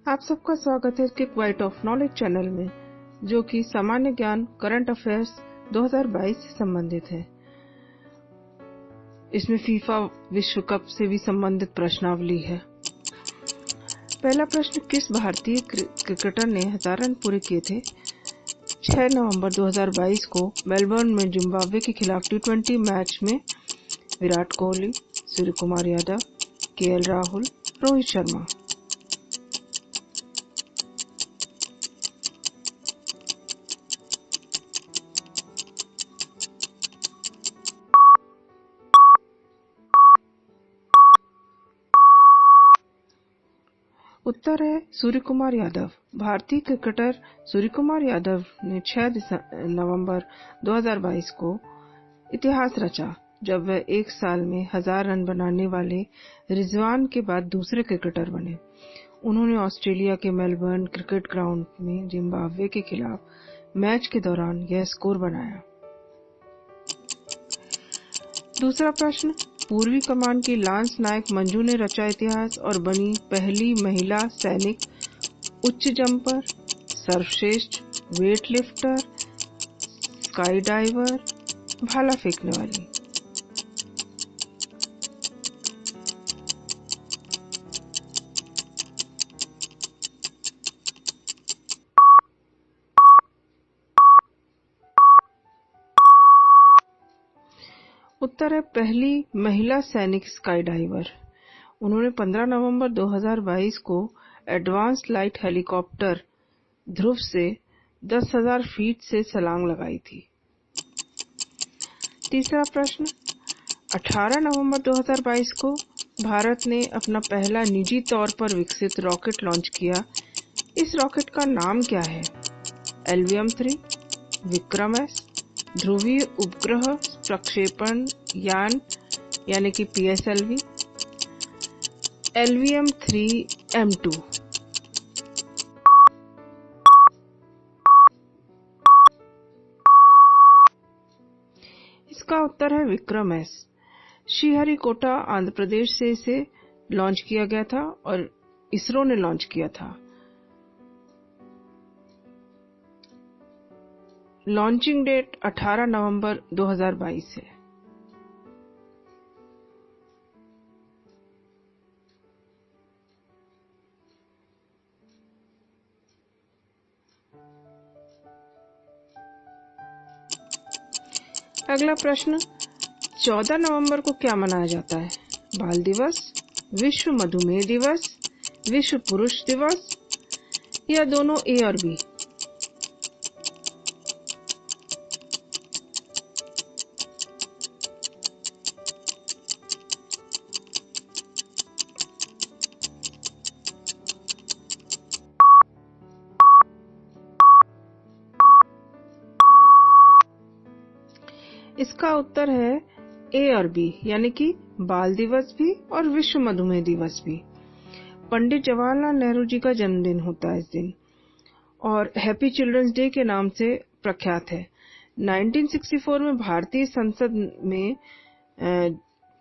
आप सबका स्वागत है kick white of knowledge channel में, जो कि सामान्य ज्ञान करंट अफेयर्स 2022 से संबंधित है। इसमें फीफा विश्व कप से भी संबंधित प्रश्नावली है। पहला प्रश्न, किस भारतीय क्रिकेटर ने 1000 रन पूरे किए थे? 6 नवंबर 2022 को मेलबर्न में जिम्बाब्वे के खिलाफ टी20 मैच में विराट कोहली, सूर्य कुमार यादव, केएल राहुल, रोहित शर्मा। उत्तर है सूर्य कुमार यादव। भारतीय क्रिकेटर सूर्य कुमार यादव ने 6 नवंबर 2022 को इतिहास रचा, जब वह एक साल में 1000 रन बनाने वाले रिजवान के बाद दूसरे क्रिकेटर बने। उन्होंने ऑस्ट्रेलिया के मेलबर्न क्रिकेट ग्राउंड में जिम्बाब्वे के खिलाफ मैच के दौरान यह स्कोर बनाया। दूसरा प्रश्न, पूर्वी कमान की लांस नायक मंजू ने रचा इतिहास और बनी पहली महिला सैनिक उच्च जंपर, सर्वश्रेष्ठ वेट लिफ्टर, स्काई डाइवर, भाला फेंकने वाली। उत्तर है पहली महिला सैनिक स्काई डाइवर। उन्होंने 15 नवंबर 2022 को एडवांस्ड लाइट हेलीकॉप्टर ध्रुव से 10,000 फीट से छलांग लगाई थी। तीसरा प्रश्न, 18 नवंबर 2022 को भारत ने अपना पहला निजी तौर पर विकसित रॉकेट लॉन्च किया। इस रॉकेट का नाम क्या है? LVM-3, विक्रम-S, ध्रुवीय उपग्रह प्रक्षेपण यान यानी कि PSLV, LVM-3M2। इसका उत्तर है विक्रम-S। श्रीहरिकोटा आंध्र प्रदेश से इसे लॉन्च किया गया था और इसरो ने लॉन्च किया था। लॉन्चिंग डेट 18 नवंबर 2022 है। अगला प्रश्न, 14 नवंबर को क्या मनाया जाता है? बाल दिवस, विश्व मधुमेह दिवस, विश्व पुरुष दिवस या दोनों A और B? इसका उत्तर है A और B, यानी कि बाल दिवस भी और विश्व मधुमेह दिवस भी। पंडित जवाहरलाल नेहरू जी का जन्मदिन होता है इस दिन और हैप्पी चिल्ड्रंस डे के नाम से प्रख्यात है। 1964 में भारतीय संसद में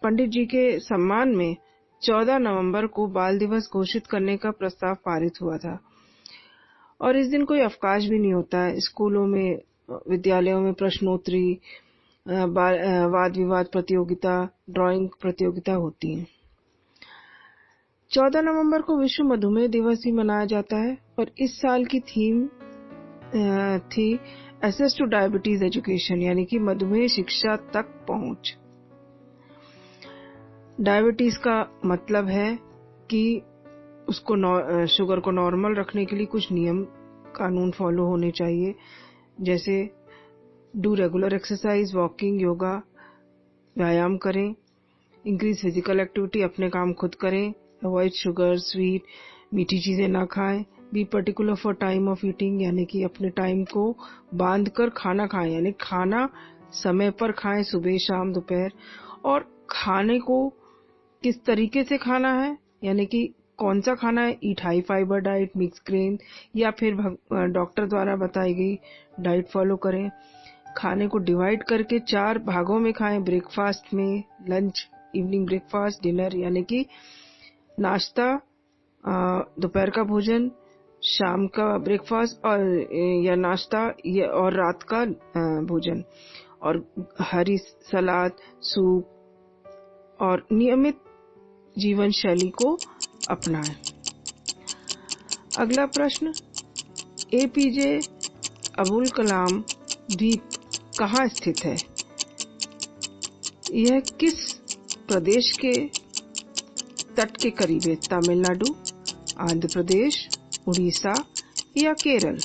पंडित जी के सम्मान में 14 नवंबर को बाल दिवस घोषित करने का प्रस्ताव पारित हुआ था और इस दिन कोई अवकाश भी नहीं होता है। स्कूलों में, विद्यालयों में प्रश्नोत्तरी, वाद विवाद प्रतियोगिता, ड्राइंग प्रतियोगिता होती हैं। 14 नवंबर को विश्व मधुमेह दिवस भी मनाया जाता है और इस साल की थीम थी एक्सेस टू डायबिटीज एजुकेशन, यानी कि मधुमेह शिक्षा तक पहुंच। डायबिटीज का मतलब है कि उसको शुगर को नॉर्मल रखने के लिए कुछ नियम कानून फॉलो होने चाहिए, जैसे do regular exercise, walking, yoga, व्यायाम करें, इंक्रीज फिजिकल एक्टिविटी, अपने काम खुद करें, अवॉइड शुगर, स्वीट, मीठी चीजें ना खाएं, be particular for time of eating, यानी कि अपने टाइम को बांध कर खाना खाएं, यानी खाना समय पर खाएं, सुबह शाम दोपहर, और खाने को किस तरीके से खाना है, यानी कि कौन सा खाना है, eat high fibre diet, mix grain या फिर डॉक्टर द्वारा बताई गई डाइट फॉलो करें। खाने को डिवाइड करके 4 भागों में खाएं, ब्रेकफास्ट में, लंच, इवनिंग ब्रेकफास्ट, डिनर यानी कि नाश्ता, दोपहर का भोजन, शाम का ब्रेकफास्ट और या नाश्ता और रात का भोजन, और हरी सलाद, सूप और नियमित जीवन शैली को अपनाएं। अगला प्रश्न, एपीजे अब्दुल कलाम द्वीप कहाँ स्थित है? यह किस प्रदेश के तट के करीब है? तमिलनाडु, आंध्र प्रदेश, उड़ीसा या केरल?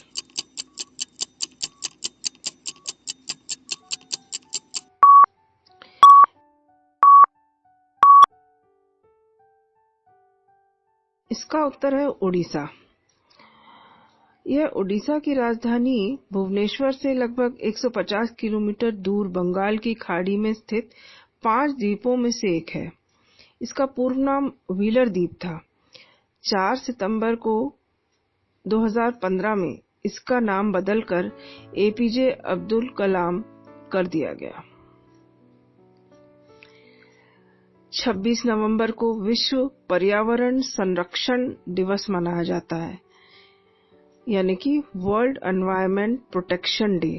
इसका उत्तर है उड़ीसा। यह उड़ीसा की राजधानी भुवनेश्वर से लगभग 150 किलोमीटर दूर बंगाल की खाड़ी में स्थित 5 द्वीपों में से एक है। इसका पूर्व नाम व्हीलर द्वीप था। 4 सितंबर को 2015 में इसका नाम बदलकर एपीजे अब्दुल कलाम कर दिया गया। 26 नवंबर को विश्व पर्यावरण संरक्षण दिवस मनाया जाता है, यानी कि world environment protection day.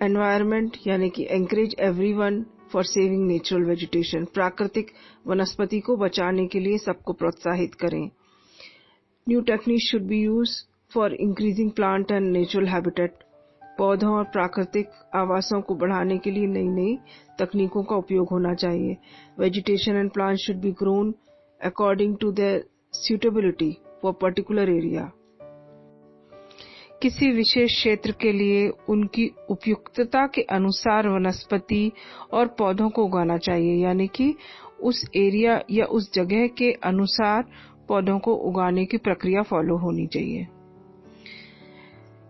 Environment यानी कि encourage everyone for saving natural vegetation, प्राकृतिक वनस्पति को बचाने के लिए सबको प्रोत्साहित करें। New technique should be use for increasing plant and natural habitat, पौधों और प्राकृतिक आवासों को बढ़ाने के लिए नई नई तकनीकों का उपयोग होना चाहिए। Vegetation and plant should be grown according to their suitability for particular area। किसी विशेष क्षेत्र के लिए उनकी उपयुक्तता के अनुसार वनस्पति और पौधों को उगाना चाहिए, यानी कि उस एरिया या उस जगह के अनुसार पौधों को उगाने की प्रक्रिया फॉलो होनी चाहिए।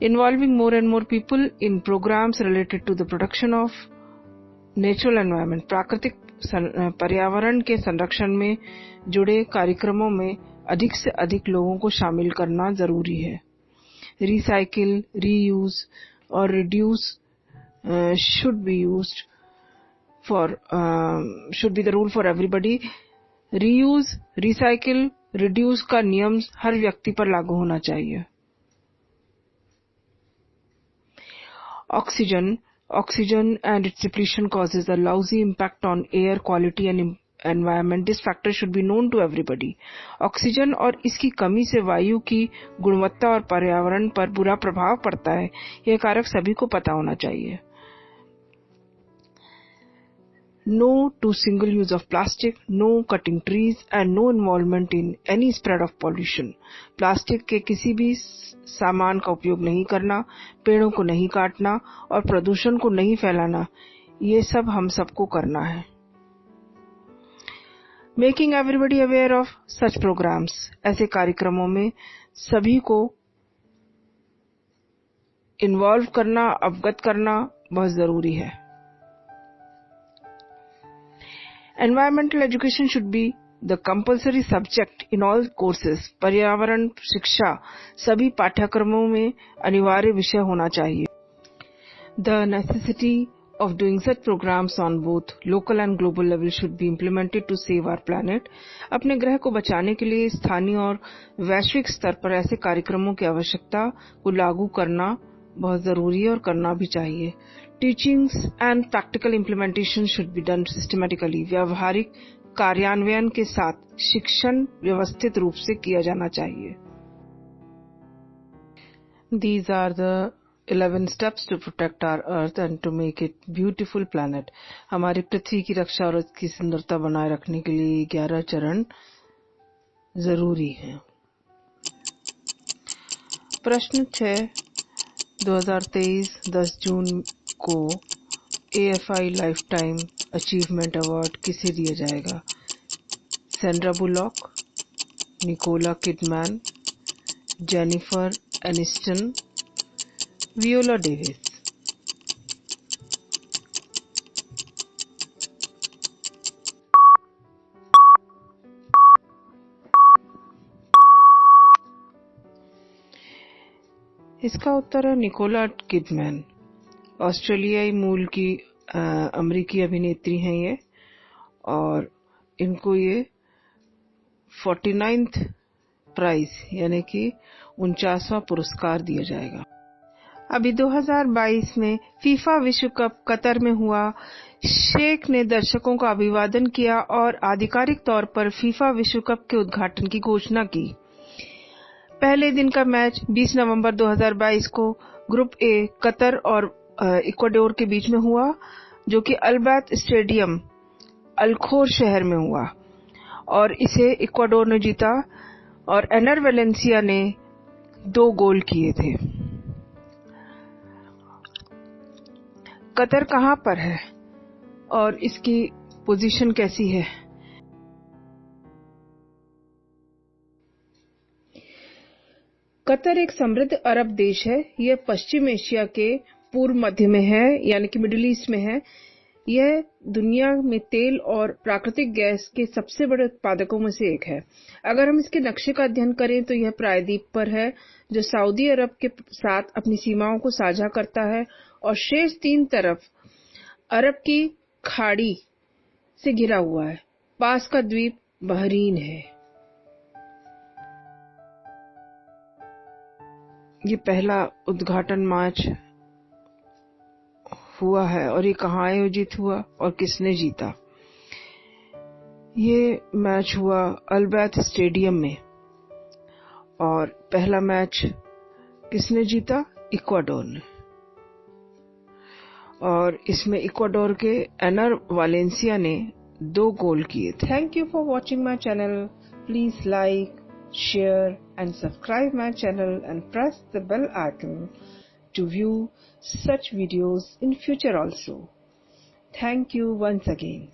Involving more and more people in programs related to the protection of natural environment, प्राकृतिक पर्यावरण के संरक्षण में जुड़े कार्यक्रमों में अधिक से अधिक लोगों को शामिल करना जरूरी है। Recycle, reuse और reduce should be the rule for everybody। Reuse, recycle, reduce का नियम हर व्यक्ति पर लागू होना चाहिए। Oxygen and its depletion causes a lousy impact on air quality and environment. This factor should be known to everybody। Oxygen और इसकी कमी से वायु की गुणवत्ता और पर्यावरण पर बुरा प्रभाव पड़ता है। यह कारक सभी को पता होना चाहिए। No to single use of plastic, no cutting trees and no involvement in any spread of pollution। Plastic के किसी भी सामान का उपयोग नहीं करना, पेड़ों को नहीं काटना और प्रदूषण को नहीं फैलाना, ये सब हम सबको करना है। Making everybody aware of such programs, ऐसे कार्यक्रमों में सभी को इन्वॉल्व करना, अवगत करना बहुत जरूरी है। Environmental education should be the compulsory subject in all courses। पर्यावरण शिक्षा सभी पाठ्यक्रमों में अनिवार्य विषय होना चाहिए। The necessity of doing such programs on both local and global level should be implemented to save our planet। अपने ग्रह को बचाने के लिए स्थानीय और वैश्विक स्तर पर ऐसे कार्यक्रमों की आवश्यकता को लागू करना बहुत जरूरी है और करना भी चाहिए। Teachings and practical implementation should be done systematically। व्यावहारिक कार्यान्वयन के साथ शिक्षण व्यवस्थित रूप से किया जाना चाहिए। These are the 11 steps to protect our earth and to make it beautiful planet। हमारी पृथ्वी की रक्षा और इसकी सुंदरता बनाए रखने के लिए 11 चरण जरूरी हैं। प्रश्न 6, 2023 10 जून को AFI life time achievement award किसे दिया जाएगा? Sandra Bullock, Nicole Kidman, Jennifer Aniston, Viola Davis. इसका उत्तर है निकोला किडमैन। ऑस्ट्रेलियाई मूल की अमेरिकी अभिनेत्री हैं ये, और इनको ये 49th प्राइज यानी कि 49वां पुरस्कार दिया जाएगा। अभी 2022 में फीफा विश्व कप कतर में हुआ। शेख ने दर्शकों का अभिवादन किया और आधिकारिक तौर पर फीफा विश्व कप के उद्घाटन की घोषणा की। पहले दिन का मैच 20 नवंबर 2022 को ग्रुप ए कतर और इक्वाडोर के बीच में हुआ, जो कि अल्बैत स्टेडियम अल्खोर शहर में हुआ और इसे इक्वाडोर ने जीता और एनर वेलेंसिया ने 2 गोल किए थे। कतर कहां पर है और इसकी पोजीशन कैसी है? कतर एक समृद्ध अरब देश है। यह पश्चिम एशिया के पूर्व मध्य में है, यानी कि मिडिल ईस्ट में है। यह दुनिया में तेल और प्राकृतिक गैस के सबसे बड़े उत्पादकों में से एक है। अगर हम इसके नक्शे का अध्ययन करें तो यह प्रायद्वीप पर है, जो सऊदी अरब के साथ अपनी सीमाओं को साझा करता है, और शेष 3 तरफ अरब की खाड़ी से घिरा हुआ है। पास का द्वीप बहरीन है। ये पहला उद्घाटन मैच हुआ है और ये कहाँ आयोजित हुआ और किसने जीता? ये मैच हुआ अल्बैत स्टेडियम में और पहला मैच किसने जीता? इक्वाडोर ने। और इसमें इक्वाडोर के एनर वालेंसिया ने 2 गोल किए थे। Thank you for watching my channel. Please like, share and subscribe my channel and press the bell icon to view such videos in future also. Thank you once again.